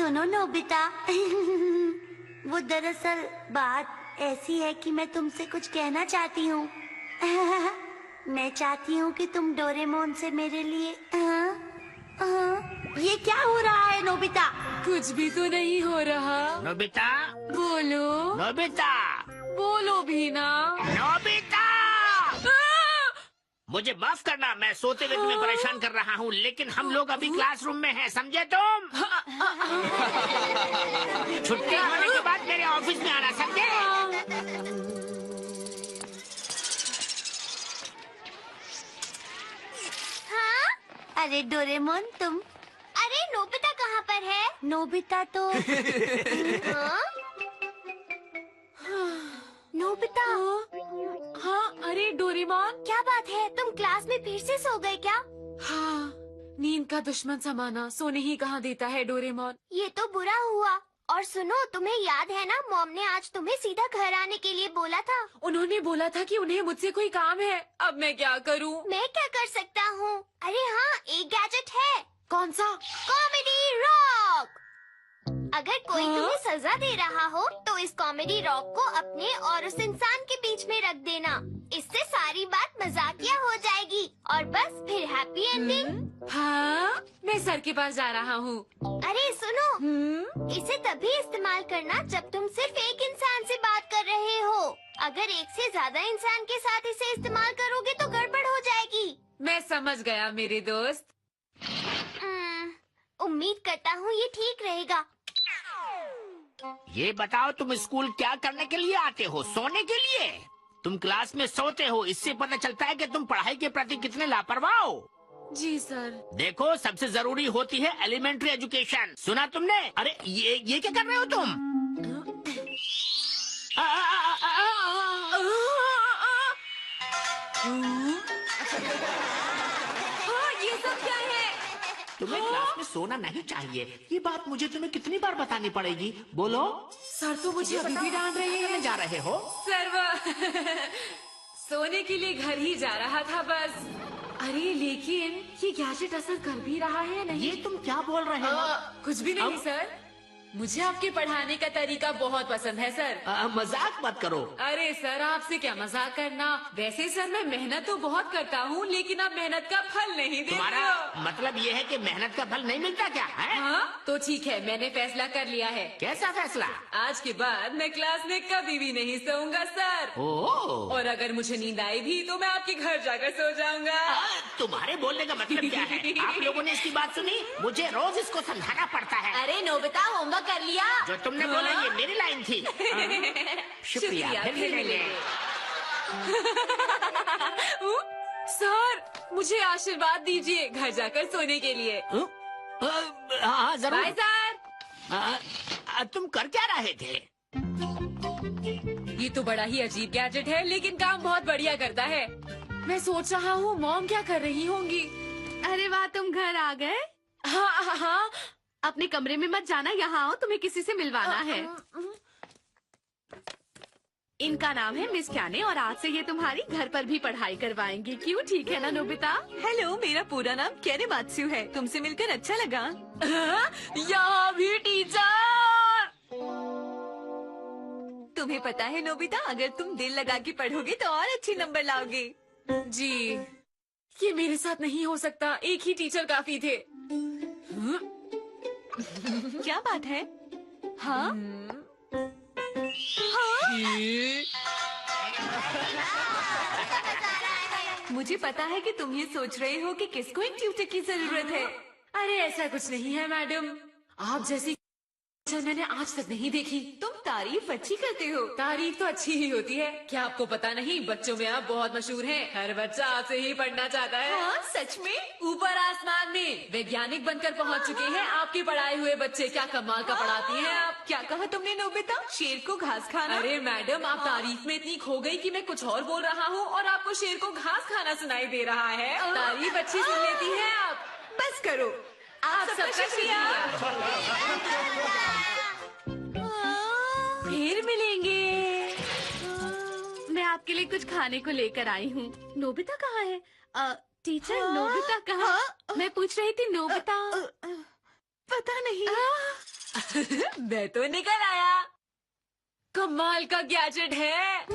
सुनो नोबिता, वो दरअसल बात ऐसी है कि मैं तुमसे कुछ कहना चाहती हूँ। मैं चाहती हूँ कि तुम डोरेमोन से मेरे लिए ये क्या हो रहा है नोबिता? कुछ भी तो नहीं हो रहा। नोबिता, बोलो। नोबिता, बोलो भी ना। नोबिता! मुझे माफ करना, मैं सोते हुए तुम्हें परेशान कर रहा हूँ, लेकिन हम लोग अभी क्लासरूम में हैं, समझे तुम? छुट्टी होने के बाद मेरे ऑफिस में आना, समझे? हाँ? अरे डोरेमोन तुम। अरे नोबिता कहाँ पर है? नोबिता तो हाँ? नोबिता। हाँ, अरे डोरेमोन। क्या बात है, तुम क्लास में फिर से सो गए क्या? हाँ, नींद का दुश्मन समाना सोने ही कहाँ देता है डोरेमोन। ये तो बुरा हुआ। और सुनो, तुम्हें याद है ना, मॉम ने आज तुम्हें सीधा घर आने के लिए बोला था। उन्होंने बोला था कि उन्हें मुझसे कोई काम है। अब मैं क्या करूँ? मैं क्या कर सकता हूँ? अरे हाँ, एक गैजेट है। कौन सा? Comedy rock. अगर कोई हाँ? तुम्हें सजा दे रहा हो तो इस कॉमेडी रॉक को अपने और उस इंसान के बीच में रख देना। इससे सारी बात मजाकिया हो जाएगी और बस फिर हैप्पी एंडिंग। हाँ, मैं सर के पास जा रहा हूँ। अरे सुनो, इसे तभी इस्तेमाल करना जब तुम सिर्फ एक इंसान से बात कर रहे हो। अगर एक से ज्यादा इंसान के साथ इसे इस्तेमाल करोगे तो गड़बड़ हो जाएगी। मैं समझ गया मेरे दोस्त। उम्मीद करता हूँ ये ठीक रहेगा। ये बताओ, तुम स्कूल क्या करने के लिए आते हो? सोने के लिए? तुम क्लास में सोते हो, इससे पता चलता है कि तुम पढ़ाई के प्रति कितने लापरवाह हो। जी सर। देखो, सबसे जरूरी होती है एलिमेंट्री एजुकेशन। सुना तुमने? अरे ये क्या कर रहे हो तुम? ये सब क्या है? तुम्हें क्लास में सोना नहीं चाहिए। ये बात मुझे तुम्हें कितनी बार बतानी पड़ेगी? बोलो। सर तो मुझे अभी भी डांट रहे हैं। जा रहे हो? सर सोने के लिए घर ही जा रहा था बस। अरे लेकिन ये गैजेट असर कर भी रहा है नहीं? ये तुम क्या बोल रहे हो? कुछ भी नहीं सर। मुझे आपके पढ़ाने का तरीका बहुत पसंद है सर। मजाक मत करो। अरे सर, आपसे क्या मजाक करना। वैसे सर मैं मेहनत तो बहुत करता हूँ, लेकिन आप मेहनत का फल नहीं देते तुम्हारा हो। मतलब ये है कि मेहनत का फल नहीं मिलता क्या है? हाँ, तो ठीक है, मैंने फैसला कर लिया है। कैसा फैसला? आज के बाद मैं क्लास में कभी भी नहीं सोऊंगा सर। ओह। और अगर मुझे नींद आई भी तो मैं आपके घर जाकर सो जाऊंगा। तुम्हारे बोलने का मतलब क्या है? आप लोगों ने इसकी बात सुनी? मुझे रोज इसको समझाना पड़ता है। अरे नोबिता, होमवर्क कर लिया? जो तुमने बोला ये मेरी लाइन थी। शुक्रिया, फिर मिलेंगे। सर, मुझे आशीर्वाद दीजिए घर जाकर सोने के लिए। हाँ जरूर। Bye sir. तुम कर क्या रहे थे? ये तो बड़ा ही अजीब गैजेट है, लेकिन काम बहुत बढ़िया करता है। मैं सोच रहा हूँ मॉम क्या कर रही होंगी। अरे वाह, तुम घर आ गए? हाँ हाँ हाँ। अपने कमरे में मत जाना, यहाँ आओ, तुम्हें किसी से मिलवाना है। इनका नाम है मिस क्याने और आज से ये तुम्हारी घर पर भी पढ़ाई करवाएंगी। क्यों, ठीक है ना नोबिता? हेलो, मेरा पूरा नाम क्याने मात्सु है। तुमसे मिलकर अच्छा लगा। यहाँ भी टीचर। तुम्हें पता है नोबिता, अगर तुम दिल लगा के पढ़ोगे तो और अच्छे नंबर लाओगे। जी, ये मेरे साथ नहीं हो सकता। एक ही टीचर काफी थे। क्या बात है? हाँ? मुझे पता है कि तुम ये सोच रहे हो कि किसको इन ट्यूटर की जरूरत है। अरे ऐसा कुछ नहीं है मैडम, आप जैसी टीचर मैंने आज तक नहीं देखी। तुम तारीफ अच्छी करते हो। तारीफ तो अच्छी ही होती है। क्या आपको पता नहीं, बच्चों में आप बहुत मशहूर हैं। हर बच्चा आपसे ही पढ़ना चाहता है। हाँ, सच में? ऊपर आसमान में वैज्ञानिक बनकर पहुंच चुके हैं आपके पढ़ाए हुए बच्चे। क्या कमाल का पढ़ाती हैं आप। क्या कहा तुमने नोबिता? शेर को घास खाना? अरे मैडम, आप तारीफ में इतनी खो गई कि मैं कुछ और बोल रहा हूँ और आपको शेर को घास खाना सुनाई दे रहा है। तारीफ अच्छी सुन लेती हैं आप। बस करो। आप सबका शुक्रिया। फिर मिलेंगे। मैं आपके लिए कुछ खाने को लेकर आई हूँ। नोबिता कहाँ है? टीचर, नोबिता कहाँ? मैं पूछ रही थी नोबिता। पता नहीं। मैं तो निकल आया। कमाल का गैजेट है।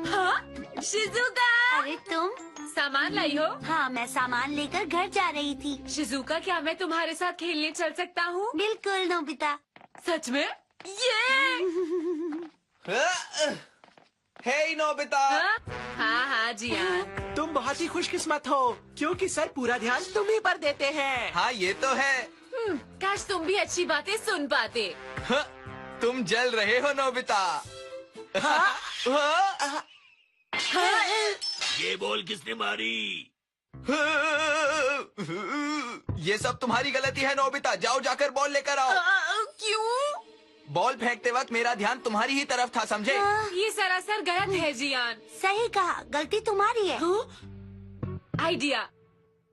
हाँ, शिजुका। अरे तुम? सामान लाई हो? हाँ, मैं सामान लेकर घर जा रही थी। शिजुका, क्या मैं तुम्हारे साथ खेलने चल सकता हूँ? बिल्कुल नोबिता। सच में? ये हे नोबिता। हाँ जियान। तुम बहुत ही खुशकिस्मत हो क्योंकि सर पूरा ध्यान तुम्ही पर देते हैं। हाँ ये तो है। काश तुम भी अच्छी बातें सुन पाते। हाँ, तुम जल रहे हो नोबिता। हाँ? ये बॉल किसने मारी? ये सब तुम्हारी गलती है नोबिता। जाओ जाकर बॉल लेकर आओ। क्यों? बॉल फेंकते वक्त मेरा ध्यान तुम्हारी ही तरफ था, समझे? ये सरासर गलत है जियान। सही कहा, गलती तुम्हारी है। आइडिया।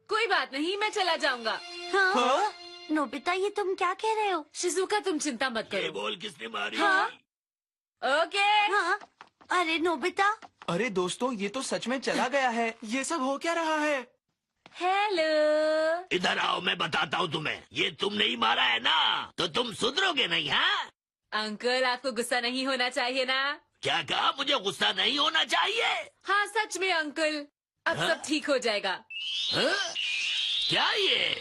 कोई बात नहीं, मैं चला जाऊंगा। हाँ? नोबिता, ये तुम क्या कह रहे हो? शिजुका, तुम चिंता मत ये करो। बॉल किसने मारी? हाँ? ओके। हाँ? अरे नोबिता। अरे दोस्तों, ये तो सच में चला गया है। ये सब हो क्या रहा है? हेलो। इधर आओ, मैं बताता हूँ तुम्हें। ये तुम नहीं मारा है ना, तो तुम सुधरोगे नहीं। हाँ, अंकल, आपको गुस्सा नहीं होना चाहिए ना? क्या कहा? मुझे गुस्सा नहीं होना चाहिए? हाँ सच में अंकल, अब हाँ? सब ठीक हो जाएगा। हाँ? क्या ये?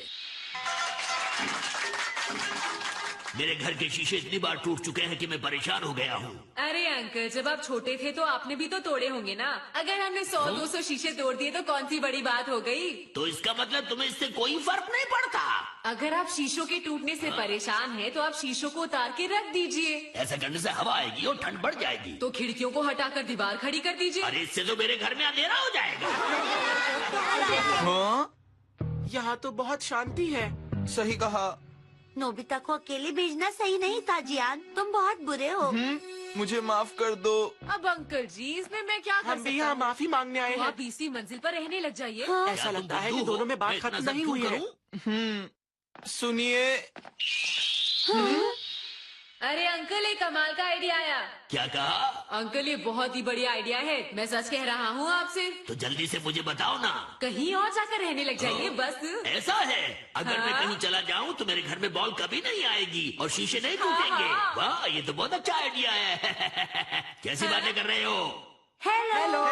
मेरे घर के शीशे इतनी बार टूट चुके हैं कि मैं परेशान हो गया हूँ। अरे अंकल, जब आप छोटे थे तो आपने भी तो तोड़े होंगे ना। अगर हमने 100-200 शीशे तोड़ दिए तो कौन सी बड़ी बात हो गई। तो इसका मतलब तुम्हें इससे कोई फर्क नहीं पड़ता? अगर आप शीशों के टूटने से परेशान हैं, तो आप शीशों को उतार के रख दीजिए। ऐसा करने से हवा आएगी और ठंड बढ़ जाएगी। तो खिड़कियों को हटाकर दीवार खड़ी कर दीजिए। अरे इससे तो मेरे घर में अंधेरा हो जाएगा। हाँ? यहाँ तो बहुत शांति है। सही कहा। नोबिता को अकेले भेजना सही नहीं था जियान। तुम बहुत बुरे हो। मुझे माफ कर दो। अब अंकल जी, इसमें मैं क्या कर हम भी सकता यहाँ हूँ? माफी मांगने आए तो हैं। आप इसी मंजिल पर रहने लग जाइए। हाँ? ऐसा क्या तुम लगता है बुद्धू कि दोनों हो? में बात मैं इतना खत्म सब नहीं क्यों हुई है। करूं? सुनिए। अरे अंकल, एक कमाल का आइडिया आया। क्या कहा? अंकल, ये बहुत ही बढ़िया आइडिया है। मैं सच कह रहा हूँ आपसे। तो जल्दी से मुझे बताओ ना। कहीं और जाकर रहने लग जाइए बस। ऐसा है? अगर मैं हाँ? कहीं चला जाऊं तो मेरे घर में बॉल कभी नहीं आएगी और शीशे नहीं टूटेंगे। हाँ। वाह, ये तो बहुत अच्छा आइडिया है। कैसी बातें कर रहे हो? हेलो।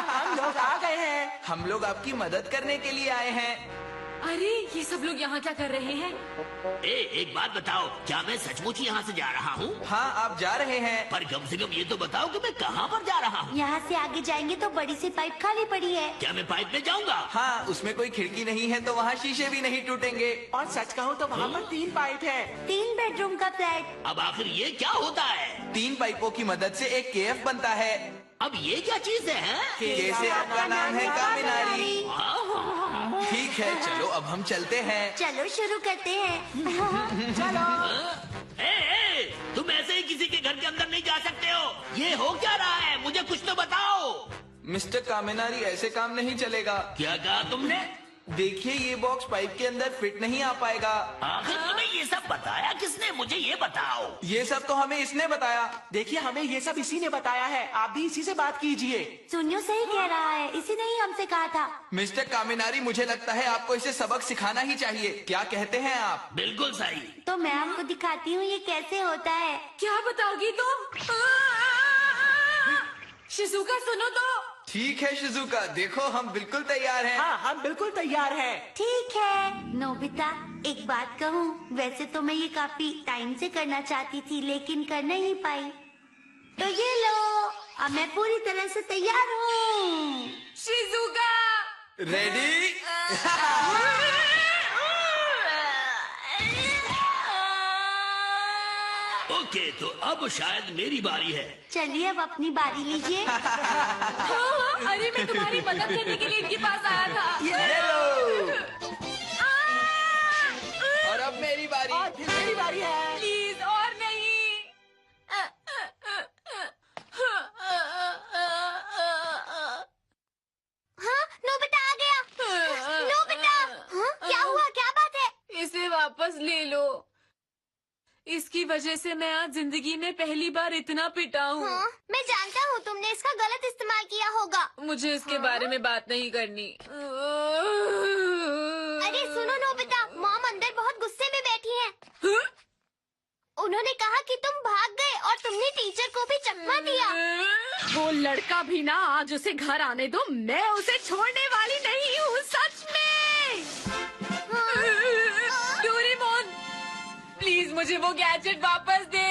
हम लोग आ गए हैं। हम लोग आपकी मदद करने के लिए आए हैं। अरे, ये सब लोग यहाँ क्या कर रहे हैं? एक बात बताओ, क्या मैं सचमुच यहाँ से जा रहा हूँ? हाँ, आप जा रहे हैं। पर कम से कम ये तो बताओ कि मैं कहाँ पर जा रहा हूँ। यहाँ से आगे जाएंगे तो बड़ी सी पाइप खाली पड़ी है। क्या मैं पाइप में जाऊँगा? हाँ, उसमें कोई खिड़की नहीं है तो वहाँ शीशे भी नहीं टूटेंगे। और सच कहूँ तो वहाँ पर 3 पाइप है। 3 बेडरूम का फ्लैट। अब आखिर ये क्या होता है? 3 पाइपों की मदद से एक केएफ बनता है। अब ये क्या चीज है? कैसे आपका नाम है कामिनारी। ठीक है, चलो अब हम चलते हैं। चलो शुरू करते हैं। तुम ऐसे ही किसी के घर के अंदर नहीं जा सकते हो। ये हो क्या रहा है? मुझे कुछ तो बताओ। मिस्टर कामिनारी, ऐसे काम नहीं चलेगा। क्या कहा तुमने? देखिए, ये बॉक्स पाइप के अंदर फिट नहीं आ पाएगा। आखिर तुम्हें ये सब बताया किसने? मुझे ये बताओ। ये सब तो हमें इसने बताया। देखिए, हमें ये सब इसी ने बताया है। आप भी इसी से बात कीजिए। सुनियो सही कह रहा है, इसी ने ही हमसे कहा था। मिस्टर कामिनारी, मुझे लगता है आपको इसे सबक सिखाना ही चाहिए। क्या कहते हैं आप? बिल्कुल सही। तो मैं आपको दिखाती हूँ ये कैसे होता है। क्या बताओगी तुम? शिजुका, सुनो तो। ठीक है शिजुका, देखो हम बिल्कुल तैयार हैं। हाँ, हम बिल्कुल तैयार हैं। ठीक है। नोबिता, एक बात कहूँ, वैसे तो मैं ये काफी टाइम से करना चाहती थी लेकिन कर नहीं पाई। तो ये लो, अब मैं पूरी तरह से तैयार हूँ। शिजुका। रेडी? ओके, तो अब शायद मेरी बारी है। चलिए अब अपनी बारी लीजिए। हाँ, अरे मैं तुम्हारी मदद करने के लिए इनके पास आया था। हेलो। और अब मेरी बारी। और फिर मेरी बारी है। प्लीज, और नहीं। हाँ, नोबिता आ गया। नोबिता, हाँ, क्या हुआ? क्या बात है? इसे वापस ले लो। इसकी वजह से मैं आज जिंदगी में पहली बार इतना पिटा हूँ। हाँ, मैं जानता हूँ तुमने इसका गलत इस्तेमाल किया होगा। मुझे इसके बारे में बात नहीं करनी। उन्होंने कहा कि तुम भाग गए और तुमने टीचर को भी चकमा दिया। वो लड़का भी ना, आज उसे घर आने दो, मैं उसे छोड़ने वाली नहीं हूँ सच में। डोरेमोन, प्लीज मुझे वो गैजेट वापस दे